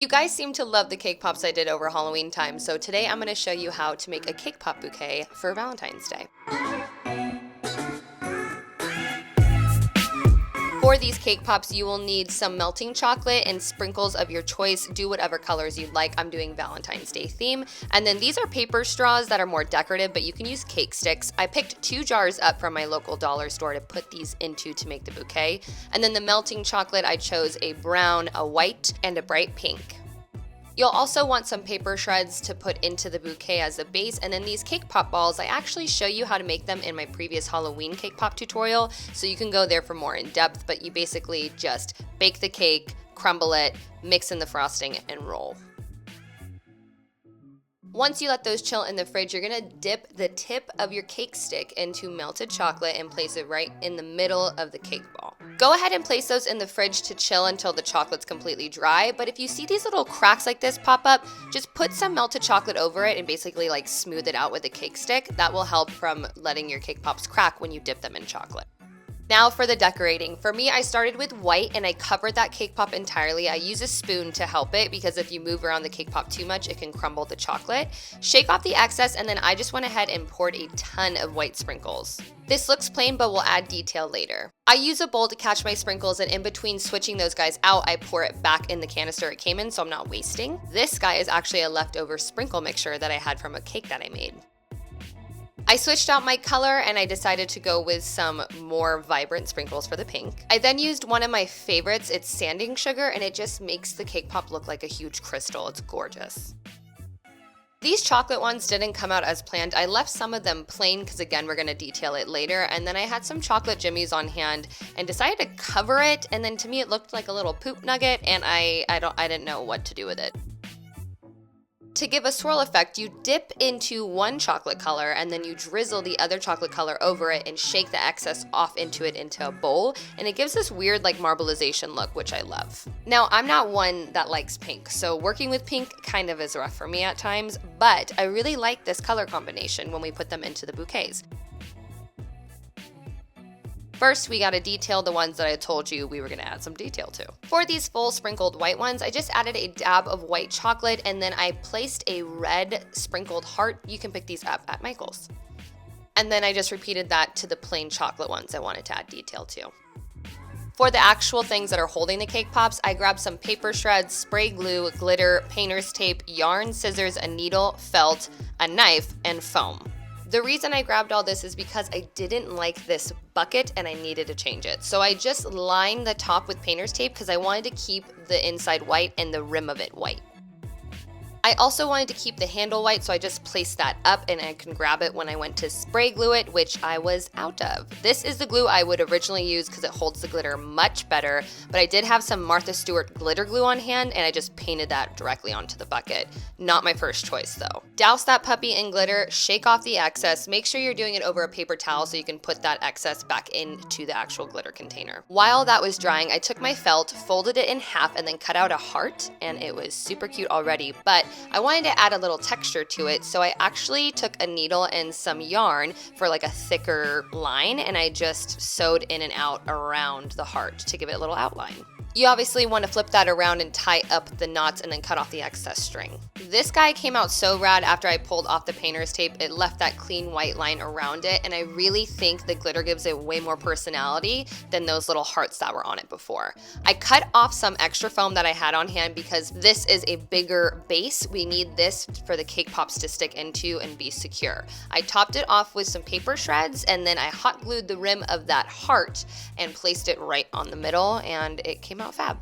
You guys seem to love the cake pops I did over Halloween time, so today I'm going to show you how to make a cake pop bouquet for Valentine's Day. For these cake pops, you will need some melting chocolate and sprinkles of your choice. Do whatever colors you'd like. I'm doing Valentine's Day theme. And then these are paper straws that are more decorative, but you can use cake sticks. I picked 2 jars up from my local dollar store to put these into to make the bouquet. And then the melting chocolate, I chose a brown, a white, and a bright pink. You'll also want some paper shreds to put into the bouquet as a base, and then these cake pop balls, I actually show you how to make them in my previous Halloween cake pop tutorial, so you can go there for more in depth, but you basically just bake the cake, crumble it, mix in the frosting, and roll. Once you let those chill in the fridge, you're gonna dip the tip of your cake stick into melted chocolate and place it right in the middle of the cake ball. Go ahead and place those in the fridge to chill until the chocolate's completely dry, but if you see these little cracks like this pop up, just put some melted chocolate over it and basically like smooth it out with a cake stick. That will help from letting your cake pops crack when you dip them in chocolate. Now for the decorating. For me, I started with white and I covered that cake pop entirely. I use a spoon to help it because if you move around the cake pop too much, it can crumble the chocolate. Shake off the excess, and then I just went ahead and poured a ton of white sprinkles. This looks plain, but we'll add detail later. I use a bowl to catch my sprinkles, and in between switching those guys out, I pour it back in the canister it came in so I'm not wasting. This guy is actually a leftover sprinkle mixture that I had from a cake that I made. I switched out my color and I decided to go with some more vibrant sprinkles for the pink. I then used one of my favorites, it's sanding sugar, and it just makes the cake pop look like a huge crystal. It's gorgeous. These chocolate ones didn't come out as planned. I left some of them plain because again, we're gonna detail it later. And then I had some chocolate jimmies on hand and decided to cover it. And then to me, it looked like a little poop nugget and I didn't know what to do with it. To give a swirl effect, you dip into one chocolate color and then you drizzle the other chocolate color over it and shake the excess off into a bowl, and it gives this weird like marbleization look, which I love. Now, I'm not one that likes pink, so working with pink kind of is rough for me at times, but I really like this color combination when we put them into the bouquets. First, we gotta detail the ones that I told you we were gonna add some detail to. For these full sprinkled white ones, I just added a dab of white chocolate and then I placed a red sprinkled heart. You can pick these up at Michael's. And then I just repeated that to the plain chocolate ones I wanted to add detail to. For the actual things that are holding the cake pops, I grabbed some paper shreds, spray glue, glitter, painter's tape, yarn, scissors, a needle, felt, a knife, and foam. The reason I grabbed all this is because I didn't like this bucket and I needed to change it. So I just lined the top with painter's tape because I wanted to keep the inside white and the rim of it white. I also wanted to keep the handle white, so I just placed that up and I can grab it when I went to spray glue it, which I was out of. This is the glue I would originally use because it holds the glitter much better, but I did have some Martha Stewart glitter glue on hand and I just painted that directly onto the bucket. Not my first choice though. Douse that puppy in glitter, shake off the excess, make sure you're doing it over a paper towel so you can put that excess back into the actual glitter container. While that was drying, I took my felt, folded it in half, and then cut out a heart, and it was super cute already, but I wanted to add a little texture to it, so I actually took a needle and some yarn for like a thicker line, and I just sewed in and out around the heart to give it a little outline. You obviously want to flip that around and tie up the knots and then cut off the excess string. This guy came out so rad after I pulled off the painter's tape. It left that clean white line around it, and I really think the glitter gives it way more personality than those little hearts that were on it before. I cut off some extra foam that I had on hand because this is a bigger base. We need this for the cake pops to stick into and be secure. I topped it off with some paper shreds and then I hot glued the rim of that heart and placed it right on the middle, and it came out fab.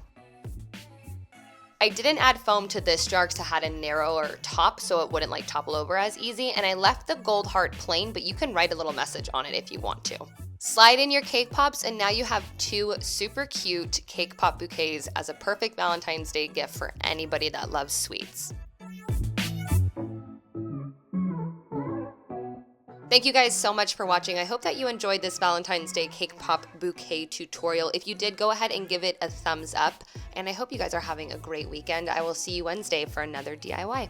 I didn't add foam to this jar because it had a narrower top so it wouldn't like topple over as easy, and I left the gold heart plain, but you can write a little message on it if you want to. Slide in your cake pops and now you have 2 super cute cake pop bouquets as a perfect Valentine's Day gift for anybody that loves sweets. Thank you guys so much for watching. I hope that you enjoyed this Valentine's Day Cake Pop Bouquet tutorial. If you did, go ahead and give it a thumbs up. And I hope you guys are having a great weekend. I will see you Wednesday for another DIY.